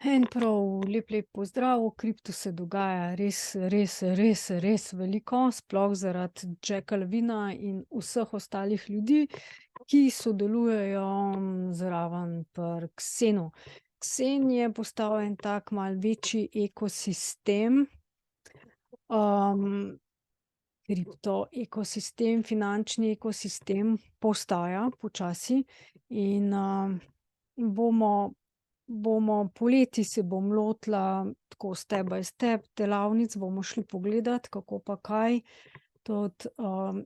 En prav lep pozdrav. V kriptu se dogaja res veliko, sploh zaradi Jacka Lavina in vseh ostalih ljudi, ki sodelujejo zraven pri Xenu. Xen je postal en tak mal večji ekosistem, kripto ekosistem, finančni ekosistem postaja počasi in bomo poleti se bom lotila tako step by step delavnic, bomo šli pogledat, kako pa kaj. Tudi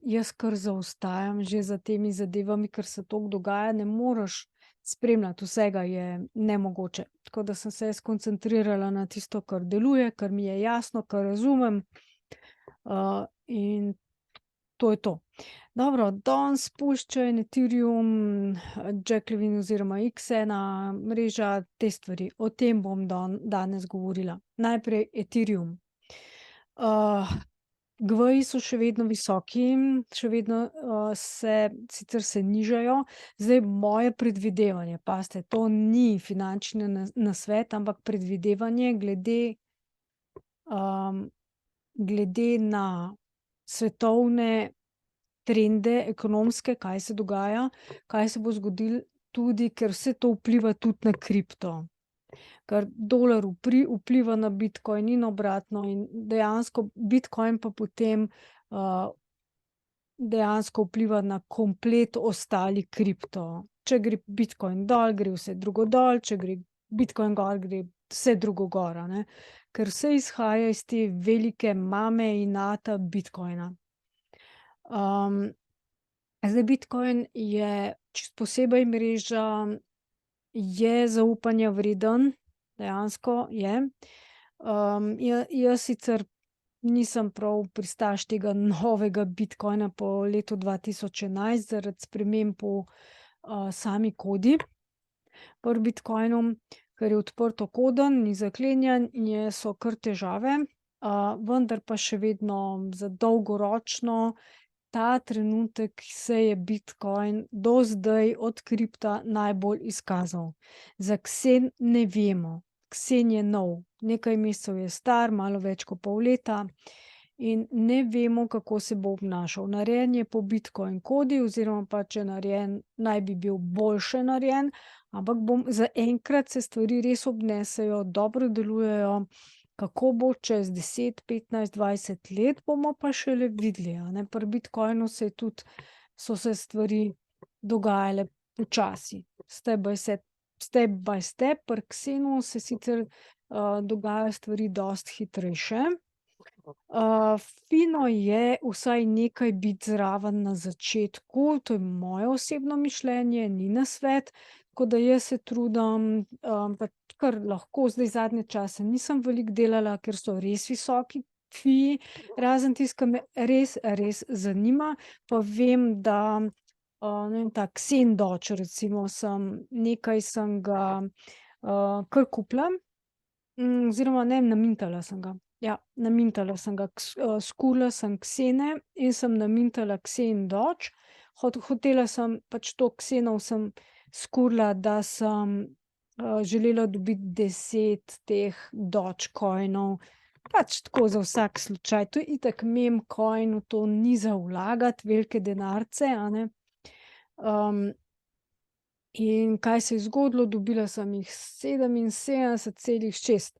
jaz kar zaostajam že za temi zadevami, ker se toliko dogaja, ne moreš spremljati vsega, je nemogoče. Tako da sem se skoncentrirala na tisto, kar deluje, kar mi je jasno, kar razumem, in to je to. Dobro, danes pušča en Ethereum, Jack Levin oziroma X1 mreža, te stvari. O tem bom danes govorila. Najprej Ethereum. GVI so še vedno visoki, še vedno sicer se nižajo. Zdaj moje predvidevanje, pazite, to ni finančni nasvet, ampak predvidevanje glede na svetovne trende ekonomske, kaj se dogaja, kaj se bo zgodilo, tudi ker vse to vpliva tudi na kripto. Ker dolar vpliva na Bitcoin in obratno in dejansko Bitcoin pa potem dejansko vpliva na komplet ostali kripto. Če gre Bitcoin dol, gre vse drugo dol, če gre Bitcoin gor, gre vse drugo gor, a ne. Ker vse izhaja iz te velike mame inata Bitcoina. Zdaj Bitcoin je čisto posebej mreža, je zaupanja vreden, dejansko je. Jaz sicer nisem prav pristaš tega novega Bitcoina po letu 2011 zaradi sprememb v sami kodi pri Bitcoinu, ker je odprtokoden, ni zaklenjen in so kar težave, vendar pa še vedno za dolgoročno ta trenutek se je Bitcoin do zdaj od kripta najbolj izkazal. Za Xen ne vemo. Xen je nov, nekaj mesecev je star, malo več kot pol leta in ne vemo, kako se bo obnašal. Narejen je po Bitcoin kodi oziroma pa če narejen, naj bi bil boljše narejen, ampak zaenkrat se stvari res obnesejo, dobro delujejo. Kako bo čez 10, 15, 20 let, bomo pa šele videli, a ne. Pri Bitcoinu so se stvari dogajale počasi, step by step, pri Xenu se sicer dogajajo stvari dosti hitrejše. Fino je vsaj nekaj biti zraven na začetku, to je moje osebno mišljenje, ni nasvet, tako da jaz se trudim, pa kar lahko, zdaj zadnje čase nisem veliko delala, ker so res visoki fiji, razen tisto, kar me res zanima, pa vem, da ne vem, ta Xen Dodge recimo nekaj sem ga kar kupila, oziroma ne, namintala sem ga. Ja, namintala sem ga, skurila sem Xene in sem namintala Xen Dodge. Hotela sem pač to Xenov sem skurila, da sem želela dobiti 10 teh Dogecoinov, pač tako za vsak slučaj. To je itak meme coin, v to ni za vlagati velike denarce, a ne. In kaj se je zgodilo? Dobila sem jih 77,6.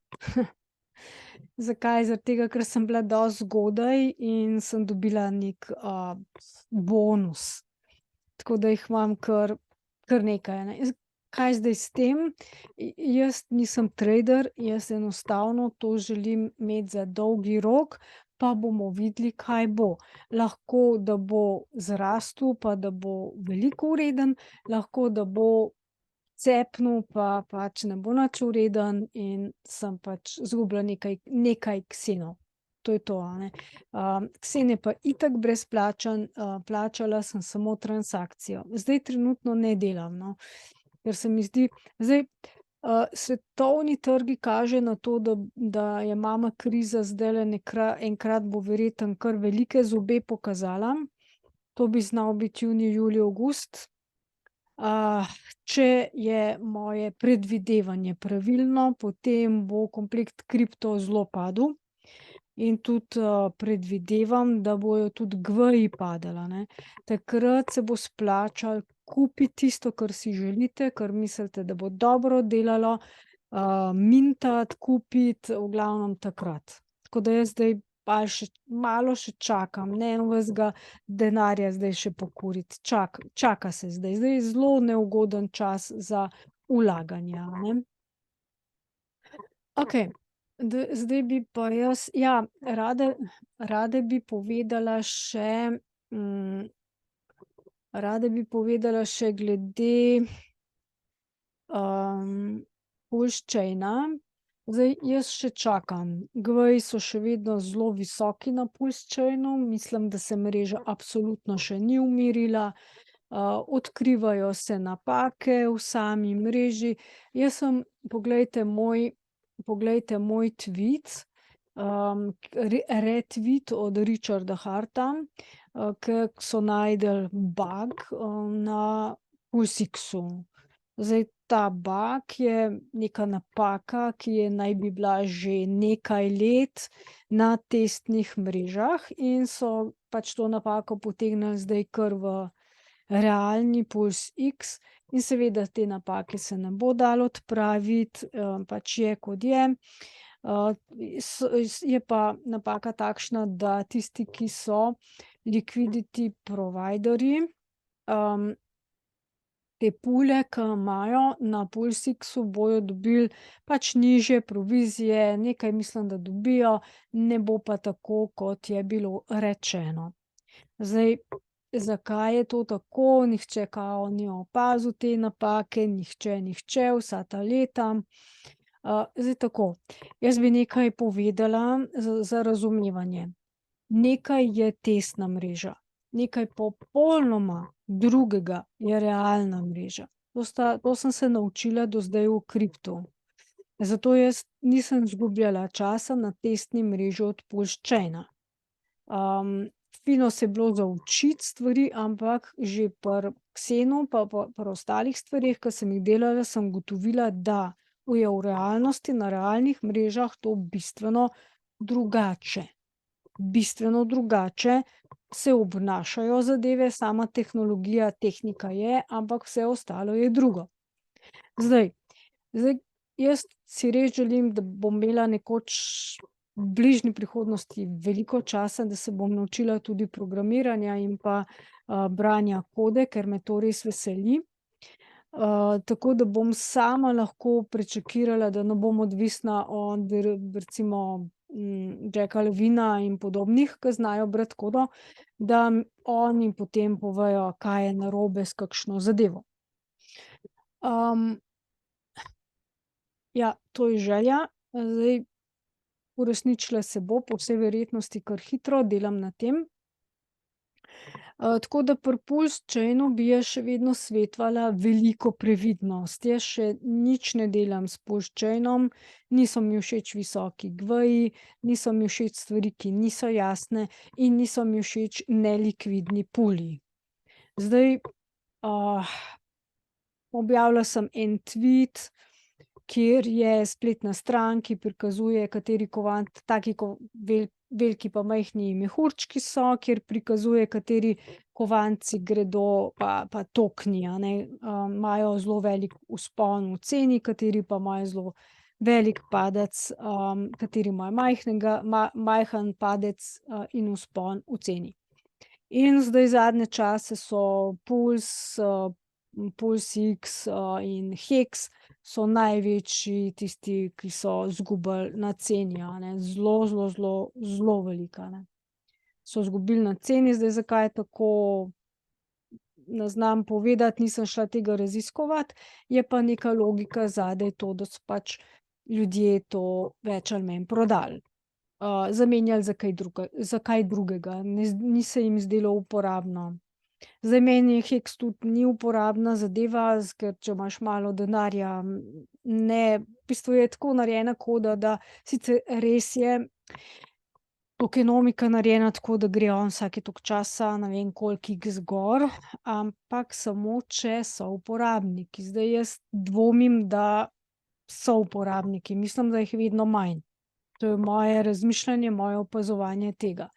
Zakaj? Zaradi tega, ker sem bila dosti zgodaj in sem dobila neki bonus. Tako da jih imam kar nekaj, a ne. Kaj zdaj s tem? Jaz nisem trader, jaz enostavno to želim imeti za dolgi rok, pa bomo videli, kaj bo. Lahko, da bo zrastel, pa da bo veliko vreden, lahko, da bo cepnil, pa pač ne bo nič vreden in sem pač izgubila nekaj Xenov. To je to, a ne. Xen je pa itak brezplačen, plačala sem samo transakcijo. Zdaj trenutno ne delam, no, ker se mi zdi, zdaj svetovni trgi kažejo na to, da je mama kriza zdajle enkrat bo verjetno kar velike zobe pokazala. To bi znal biti junij, julij, avgust. Če je moje predvidevanje pravilno, potem bo komplekt kripto zelo padel in tudi, predvidevam, da bojo tudi GVI padli, a ne. Takrat se bo splačalo kupiti tisto, kar si želite, kar mislite, da bo dobro delalo, mintati, kupiti, v glavnem takrat. Tako da jaz zdaj še malo še čakam, ne ves denarja zdaj še pokuriti, čaka se zdaj. Zdaj je zelo neugoden čas za vlaganja, a ne. Okej, zdaj bi pa jaz, ja, rada bi povedala še, rada bi povedala še glede, pulse chaina. Zdaj jaz še čakam. GVI so še vedno zelo visoki na pulse chainu, mislim, da se mreža absolutno še ni umirila. Odkrivajo se napake v sami mreži. Jaz sem, poglejte moj tvit, retweet od Richarda Harta, ke so našli bug, na PulseX-u. Zdaj ta bug je neka napaka, ki je naj bi bila že nekaj let na testnih mrežah in so pač to napako potegnili zdaj kar v realni PulseX in seveda te napake se ne bo dalo odpraviti, pač je, kot je. Je pa napaka takšna, da tisti, ki so liquidity providerji, te pule, ke imajo na PulseX-u, bojo dobili pač nižje provizije, nekaj mislim, da dobijo, ne bo pa tako, kot je bilo rečeno. Zdaj, zakaj je to tako? Nihče kao ni opazil te napake, nihče vsa ta leta. Zdaj tako, jaz bi nekaj povedala za razumevanje. Nekaj je testna mreža, nekaj popolnoma drugega je realna mreža. To sem se naučila do zdaj v kriptu. Zato jaz nisem izgubljala časa na testni mreži od Pulsechaina. Fino se je bilo zaučiti stvari, ampak že pri Xenu pa pri ostalih stvareh, ke sem jih delala, sem ugotovila, da je v realnosti, na realnih mrežah to bistveno drugače. Bistveno drugače se obnašajo zadeve, sama tehnologija, tehnika je, ampak vse ostalo je drugo. Zdaj, jaz si res želim, da bom imela nekoč v bližnji prihodnosti veliko časa, da se bom naučila tudi programiranja in pa, branja kode, ker me to res veseli. Tako da bom sama lahko prečekirala, da ne bom odvisna od recimo, Jacka Levina in podobnih, ke znajo brati kodo, da oni potem povejo, kaj je narobe s kakšno zadevo. Ja, to je želja, zdaj uresničila se bo po vsej verjetnosti kar hitro, delam na tem. Tako da pri Pulsechainu bi jaz še vedno svetovala veliko previdnost. Jaz še nič ne delam s Pulsechainom, niso mi všeč visoki GVI, niso mi všeč stvari, ki niso jasne, in niso mi všeč nelikvidni puli. Zdaj, objavila sem en tvit, kjer je spletna stran, ki prikazuje, kateri taki veliki pa majhni mehurčki so, kjer prikazuje, kateri kovanci gredo pa tokeni, a ne, imajo zelo velik vzpon v ceni, kateri pa imajo zelo velik padec, kateri imajo majhen padec, in vzpon v ceni. In zdaj zadnje čase so PulseX, in Hex so največji tisti, ki so izgubili na ceni, a ne, zelo veliko, a ne. So izgubili na ceni, zdaj, zakaj je tako, ne znam povedati, nisem šla tega raziskovat, je pa neka logika zadaj to, da so pač ljudje to več ali manj prodali. Zamenjali za kaj drugega, ni se jim zdelo uporabno. Zdaj meni Hex tudi ni uporabna zadeva, ker če imaš malo denarja, ne, v bistvu je tako narejena koda, da sicer res je, tokenomika narejena tako, da gre on vsake toliko časa, ne vem koliko X gor, ampak samo če so uporabniki. Zdaj jaz dvomim, da so uporabniki, mislim, da jih je vedno manj. To je moje razmišljanje, moje opazovanje tega.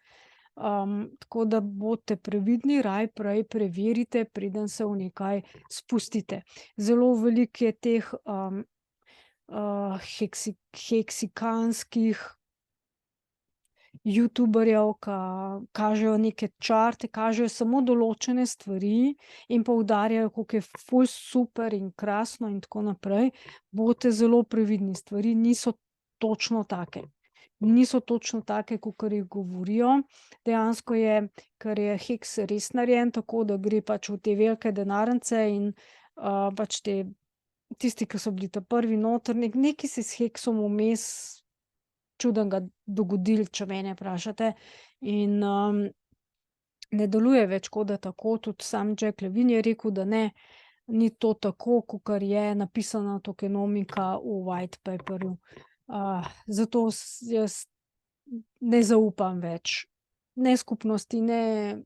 Tako da bodite previdni, raje prej preverite, preden se v nekaj spustite. Zelo veliko je teh, heksikanskih youtuberjev, kažejo neke čarte, kažejo samo določene stvari in poudarjajo, koliko je ful super in krasno in tako naprej. Bodite zelo previdni, stvari niso točno take. Niso točno take, kakor jih govorijo. Dejansko je, ker je heks res narejen tako, da gre pač v te velike denarnice in, pač tisti, ki so bili ta prvi noter, nekaj se je s heksom vmes čudnega dogodilo, če mene vprašate, in, ne deluje več kot da tako, tudi sam Jack Levine je rekel, da ne, ni to tako, kakor je napisana tokenomika v white paperju. Zato jaz ne zaupam več ne skupnosti, ne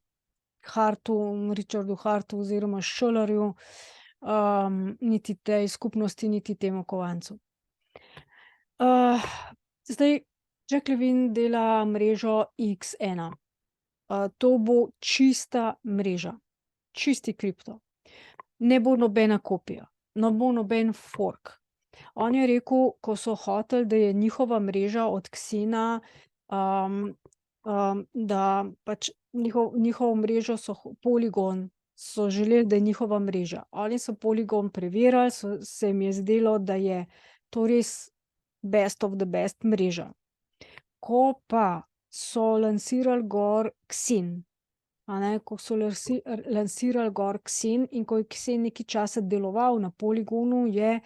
Hartu, Richardu Hartu oziroma Šolarju, niti tej skupnosti, niti temu kovancu. Zdaj Jack Levine dela mrežo X1. To bo čista mreža, čisti kripto. Ne bo nobena kopija, ne bo noben fork. On je rekel, ko so hoteli, da je njihova mreža od Xena, da pač njihovo mrežo so Polygon so želeli, da je njihova mreža. Oni so Polygon preverjali, se jim je zdelo, da je to res best of the best mreža. Ko pa so lansirali gor Xen, ko so lansirali gor Xen in ko je Xen nekaj časa deloval na Polygonu, je,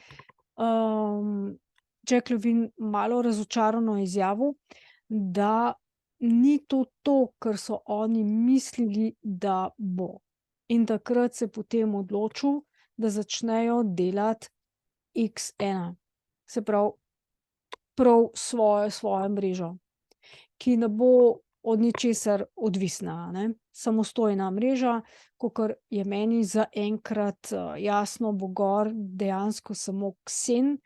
Jack Levine malo razočarano izjavil, da ni to to, kar so oni mislili, da bo. In takrat se je potem odločil, da začnejo delati X1. Se pravi, prav svojo mrežo, ki ne bo od ničesar odvisna, a ne. Samostojna mreža, kakor je meni zaenkrat, jasno, bo gor dejansko samo Xen,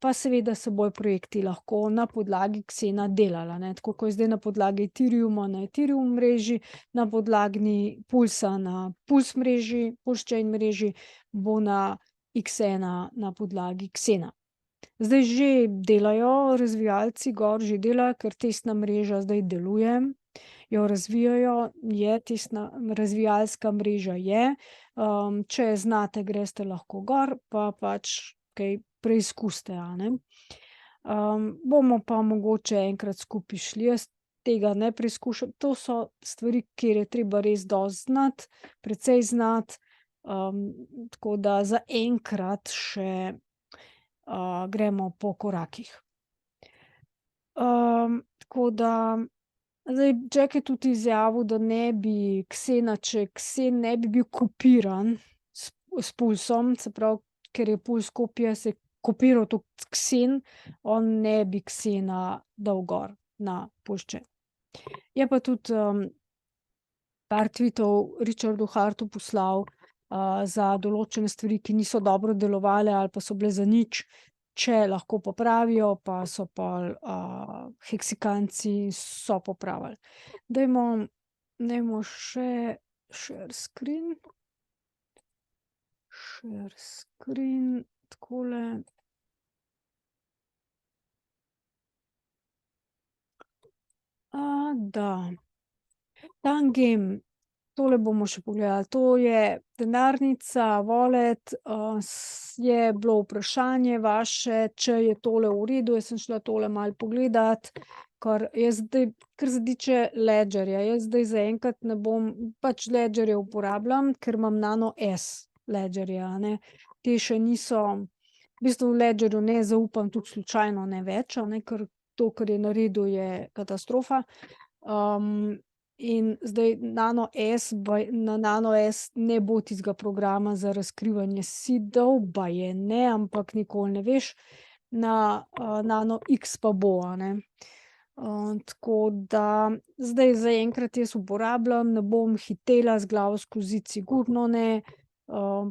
pa seveda se bojo projekti lahko na podlagi Xena delali, a ne, tako ko je zdaj na podlagi Ethereuma na Ethereum mreži, na podlagi Pulsa na Puls mreži, Pulschain mreži, bo na X1 na podlagi Xena. Zdaj že delajo razvijalci gor, že delajo, ker testna mreža zdaj deluje, jo razvijajo, je testna razvijalska mreža je. Če znate, greste lahko gor, pa pač kaj preizkusite, a ne. Bomo pa mogoče enkrat skupaj šli, jaz tega ne preizkušam, to so stvari, kjer je treba res dosti znati, precej znati, tako da zaenkrat še, gremo po korakih. Tako da zdaj Jack je tudi izjavil, da ne bi Xena, če Xen ne bi bil kopiran s Pulsom, se pravi, ker je Puls kopija, se je kopiral tudi Xen, on ne bi Xena dal gor na Pulschain. Je pa tudi, par tvitov Richardu Hartu poslal, za določene stvari, ki niso dobro delovale ali pa so bile zanič, če lahko popravijo, pa so pol, heksikanci so popravili. Dajmo še share screen. Share screen, takole. Da. Tangame, tole bomo še pogledali, to je denarnica, wallet, je bilo vprašanje vaše, če je tole v redu, jaz sem šla tole malo pogledat, ker jaz zdaj, kar se tiče Ledgerja, jaz zdaj zaenkrat ne bom, pač Ledgerje uporabljam, ker imam Nano S Ledgerje, a ne. Te še niso, v bistvu v Ledgerju ne zaupam tudi slučajno ne več, a ne, ker to, kar je naredil, je katastrofa. In zdaj Nano S, na Nano S ne bo tistega programa za razkrivanje seedov, baje ne, ampak nikoli ne veš. Na, Nano X pa bo, a ne. Tako da zdaj zaenkrat jaz uporabljam, ne bom hitela z glavo skozi zid, sigurno ne.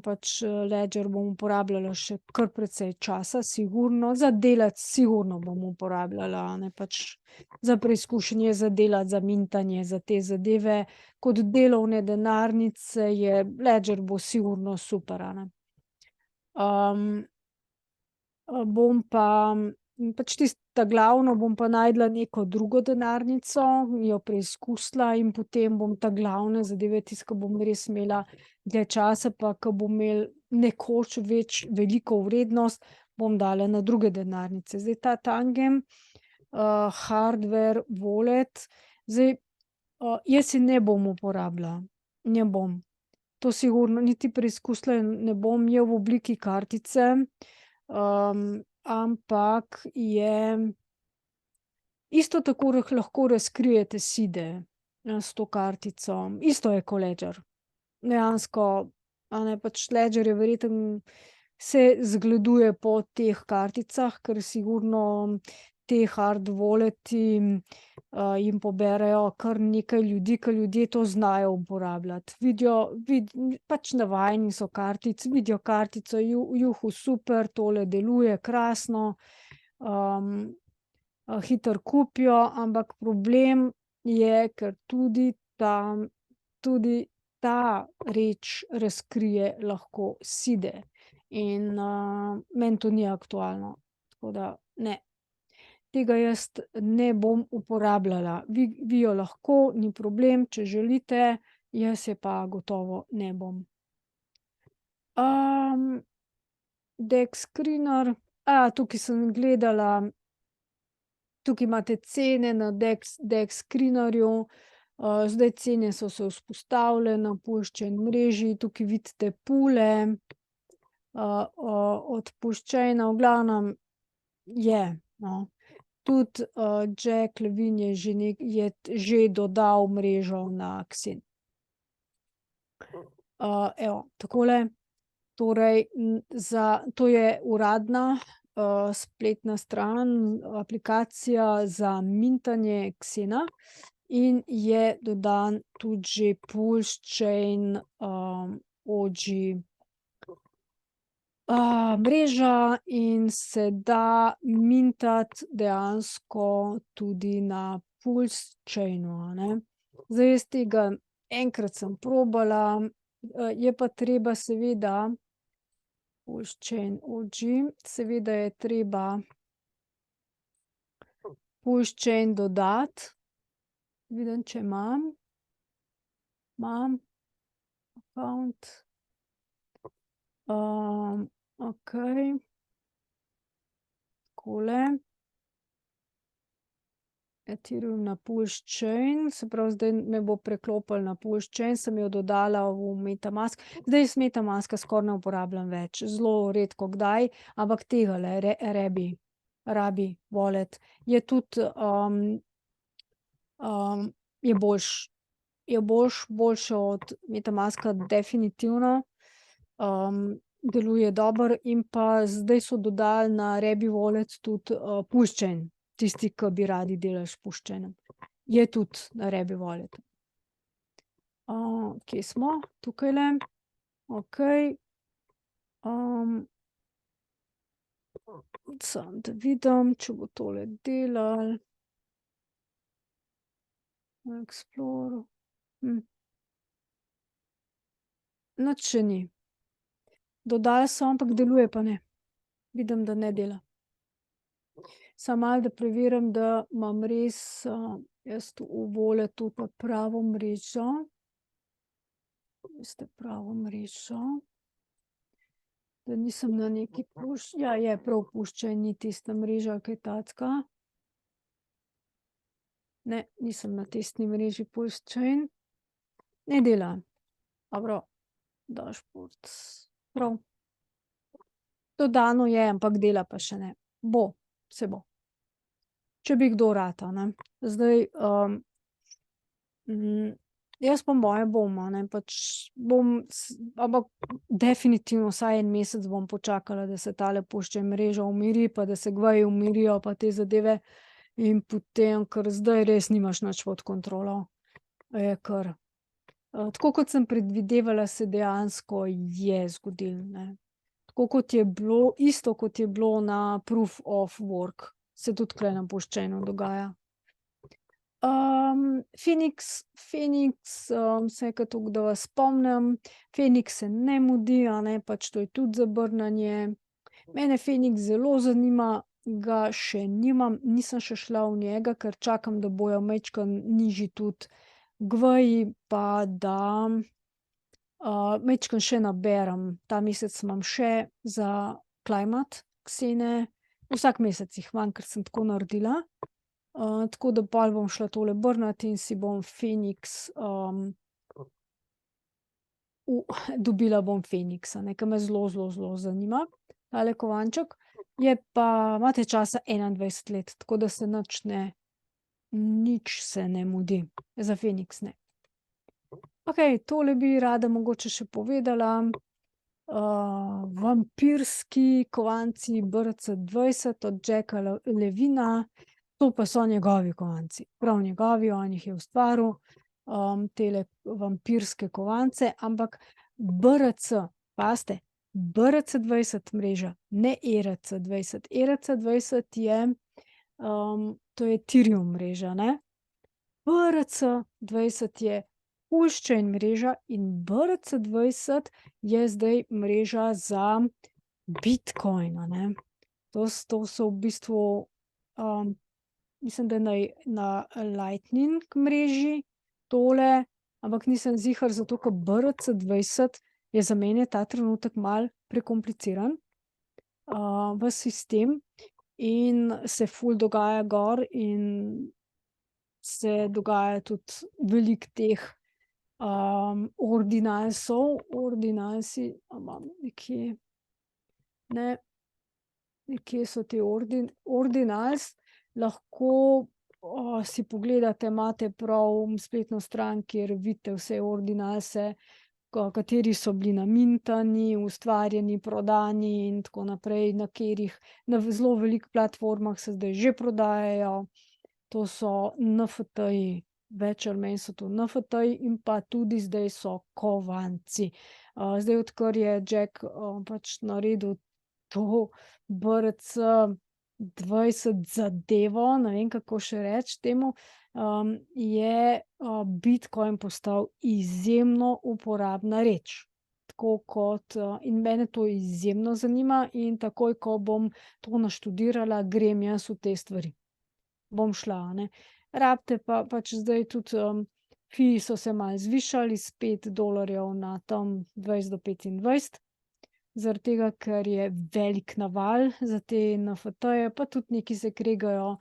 Pač, Ledger bom uporabljala še kar precej časa, sigurno. Za delati sigurno bom uporabljala, a ne, pač za preizkušanje, za delati, za mintanje, za te zadeve. Kot delovne denarnice je Ledger bo sigurno super, a ne. Bom pa pač glavno bom pa našla neko drugo denarnico, jo preizkusila in potem bom glavne zadeve, tisto, ke bom res imela dlje časa pa ke bo imel nekoč veliko vrednost, bom dala na druge denarnice. Zdaj ta Tangem, hardware wallet, zdaj, jaz je ne bom uporabila, ne bom. To sigurno, niti preizkusila ne bom, je v obliki kartice, ampak je isto tako lahko razkrijete side, s to kartico. Isto je ko Ledger. Dejansko, a ne, pač Ledger je verjetno se zgleduje po teh karticah, ker sigurno ti hard walleti, jim poberejo kar nekaj ljudi, ke ljudje to znajo uporabljati. Vidijo, pač navajeni so kartic, vidijo kartico, super, tole deluje krasno, hitro kupijo, ampak problem je, ker tudi ta reč razkrije lahko side in, meni to ni aktualno. Tako da ne. Tega jaz ne bom uporabljala. Vi jo lahko, ni problem, če želite, jaz je pa gotovo ne bom. Dexscreener, tukaj sem gledala, tukaj imate cene na Dexscreenerju. Zdaj cene so se vzpostavile na puščeni mreži, tukaj vidite pule, odpuščene, v glavnem je, no. Tudi, Jack Levin je že dodal mrežo na Xen. Evo, takole, torej, to je uradna, spletna stran, aplikacija za mintanje Xena in je dodan tudi že pushchain, OG, mreža in se da mintati dejansko tudi na pushchainu, a ne. Zdaj jaz tega enkrat sem probala, je pa treba seveda pushchain OG, seveda je treba pushchain dodati. Vidim, če imam. Imam account. Okej. Takole. Ethereum na pushchain, se pravi, zdaj me bo preklopilo na pushchain, sem jo dodala v MetaMask. Zdaj jaz MetaMaska skoraj ne uporabljam več, zelo redko kdaj, ampak tegale Rabi wallet je tudi, je boljši. Je boljše od MetaMaska definitivno. Deluje dobro in pa zdaj so dodali na Rabi wallet tudi, pushchain. Tisti, ke bi radi delali s pushchainom. Je tudi na Rabi walletu. Kje smo? Tukajle. Okej. Samo da vidim, če bo tole delalo. Explorer. Nič še ni. Dodali so, ampak deluje pa ne. Vidim, da ne dela. Samo malo, da preverim, da imam res, jaz v walletu pravo mrežo. Veste, pravo mrežo. Da nisem na neki ja, je prav pushchain, ni tista mreža, ke je tacga. Ne, nisem na tisti mreži pushchain. Ne dela. Dobro. Dashboard. Prav. Dodano je, ampak dela pa še ne. Bo. Se bo. Če bi kdo rad, a ne. Zdaj, jaz po moje bom, a ne, pač bom ampak definitivno vsaj en mesec bom počakala, da se tale pushchain mreža umiri, pa da se Gwei umirijo pa te zadeve. in potem, ker zdaj res nimaš nič pod kontrolo. Je kar, tako kot sem predvidevala, se dejansko je zgodilo, ne. Tako kot je bilo, isto kot je bilo na Proof of Work, se tudi tule na Puščenu dogaja. Feniks, se kaj toliko, da vas spomnim, Feniks se ne mudi, a ne, pač to je tudi zabrnanje. Mene Feniks zelo zanima, ga še nimam, nisem še šla v njega, ker čakam, da bojo majčkeno nižji tudi GVI, pa da, majčkeno še naberem. Ta mesec imam še za Climate cene, vsak mesec jih imam, ker sem tako naredila. Tako da pol bom šla tole brnat in si bom Feniks, dobila bom Feniksa, ne, ke me zelo, zelo, zelo zanima, tale kovanček. Je pa, imate časa 21 let, tako da se nič se ne mudi. Za Feniks ne. Okej, tole bi rada mogoče še povedala. Vampirski kovanci BRC20 od Jacka Levina. To pa so njegovi kovanci, prav njegovi, on jih je ustvaril, tele vampirske kovance, ampak BRC, pazite, BRC20 mreža, ne ERC20. ERC20 je, to je Ethereum mreža, ne. BRC20 je Pushchain mreža in BRC20 je zdaj mreža za Bitcoin, a ne. To so v bistvu, mislim, da na Lightning mreži tole, ampak nisem ziher, zato ker BRC20 je za mene ta trenutek malo prekompliciran, ves sistem, in se ful dogaja gor in se dogaja tudi veliko teh, ordinalsov, ordinalsi, a imam nekje, ne, nekje so ti ordinals, lahko, si pogledate, imate prav spletno stran, kjer vidite vse ordinalse, kateri so bili namintani, ustvarjeni, prodani in tako naprej, na katerih, na zelo veliko platformah se zdaj že prodajajo. To so NFT-ji, več ali manj so to NFT-ji in pa tudi zdaj so kovanci. Zdaj, odkar je Jack, pač naredil to BRC20 zadevo, ne vem, kako še reči temu, je, Bitcoin postal izjemno uporabna reč. Tako kot, in mene to izjemno zanima in takoj, ko bom to naštudirala, grem jaz v te stvari. Bom šla, a ne. Rabite pa pač zdaj tudi, fiji so se malo zvišali s $5 na tam 20 do 25. Zaradi tega, ker je velik naval za te NFT-je, pa tudi nekaj se kregajo,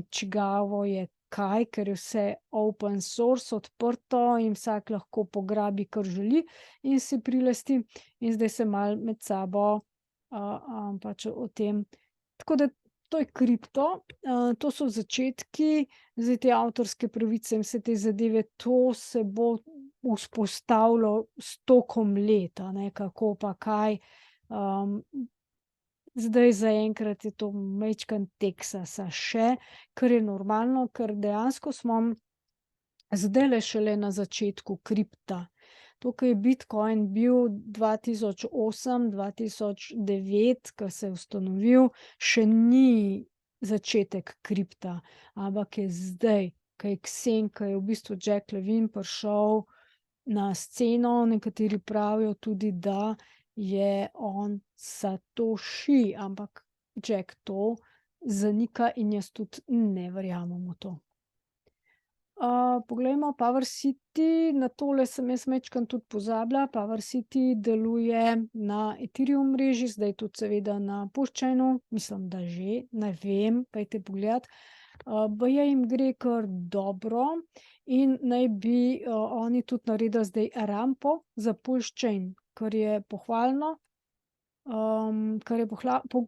čigavo je kaj, ker je vse open source, odprto in vsak lahko pograbi, kar želi, in si prilasti. In zdaj se malo med sabo, pač o tem, tako da to je kripto, to so začetki, zdaj te avtorske pravice in vse te zadeve, to se bo vzpostavilo s tokom let, a ne, kako pa kaj. Zdaj zaenkrat je to majčkeno Teksasa še, kar je normalno, ker dejansko smo zdajle šele na začetku kripta. To, ke je Bitcoin bil 2008, 2009, ke se je ustanovil, še ni začetek kripta, ampak je zdaj, ke je Xen, ke je v bistvu Jack Levin prišel na sceno, nekateri pravijo tudi, da je on Satoshi, ampak Jack to zanika in jaz tudi ne verjamem v to. Poglejmo PowerCity, na tole sem jaz majčkeno tudi pozabila. PowerCity deluje na Ethereum mreži, zdaj tudi seveda na Pushchainu, mislim, da že, ne vem, pojdite pogledat. Baje jim gre kar dobro in naj bi, oni tudi naredili zdaj rampo za Pushchain, kar je pohvalno.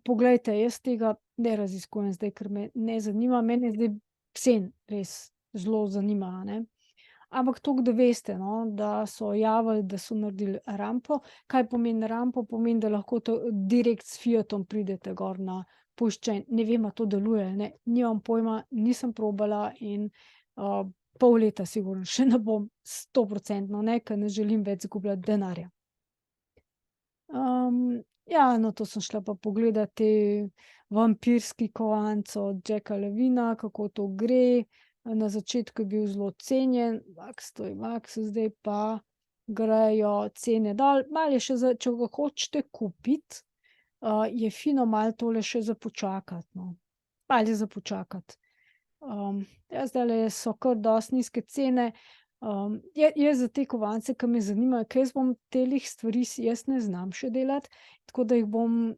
Poglejte, jaz tega ne raziskujem zdaj, ker me ne zanima, mene zdaj Xen res zelo zanima, a ne. Ampak toliko, da veste, no, da so javili, da so naredili rampo. Kaj pomeni rampo? Pomeni, da lahko direkt s Fiatom pridete gor na Puščen. Ne vem, a to deluje ali ne, nimam pojma, nisem probala in, pol leta sigurno še ne bom, 100 %, ne, ker ne želim več izgubljati denarja. Ja, no, to sem šla pa pogledat te Vampirski kovanec od Jacka Levina, kako to gre. Na začetku je bil zelo cenjen, maks to je maks, zdaj pa grejo cene dol. Malo je še če ga hočete kupiti, je fino malo tole še za počakati, no. Malo je za počakati. Ja, zdajle so kar dosti nizke cene. Jaz za te kovance, ke me zanimajo, ker jaz bom telih stvari jaz ne znam še delati, tako da jih bom,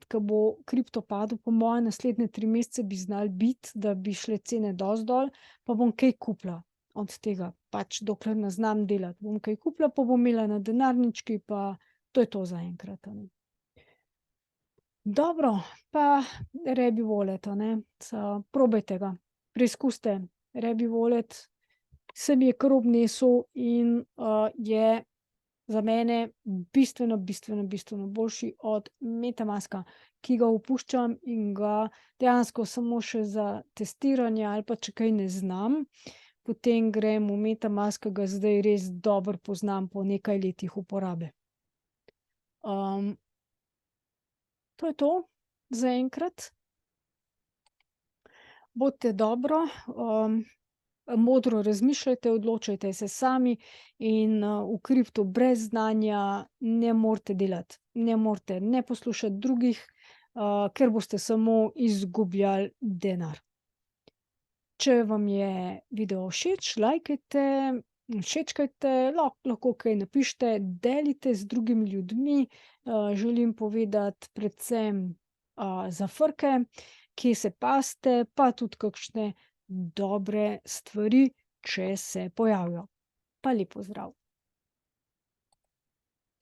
ke bo kripto padel, po moje naslednje 3 mesece bi znalo biti, da bi šle cene dosti dol, pa bom kaj kupila od tega. Pač dokler ne znam delati, bom kaj kupila, pa bom imela na denarnički, pa to je to zaenkrat, a ne. Dobro, pa Rabbi Wallet, a ne. Probajte ga, preizkusite. Rabbi Wallet se mi je kar obnesel in, je za mene bistveno, bistveno, bistveno boljši od MetaMaska, ki ga opuščam in ga dejansko samo še za testiranje ali pa če kaj ne znam, potem grem v MetaMask, ke ga zdaj res dobro poznam po nekaj letih uporabe. To je to zaenkrat. Bodite dobro, modro razmišljajte, odločajte se sami in, v kriptu brez znanja ne morete delati. Ne morete ne poslušati drugih, ker boste samo izgubljali denar. Če vam je video všeč, lajkajte, všečkajte, lahko kaj napišete, delite z drugimi ljudmi. Želim povedati predvsem, zafrke, kje se pazite, pa tudi kakšne dobre stvari, če se pojavijo. Pa lep pozdrav.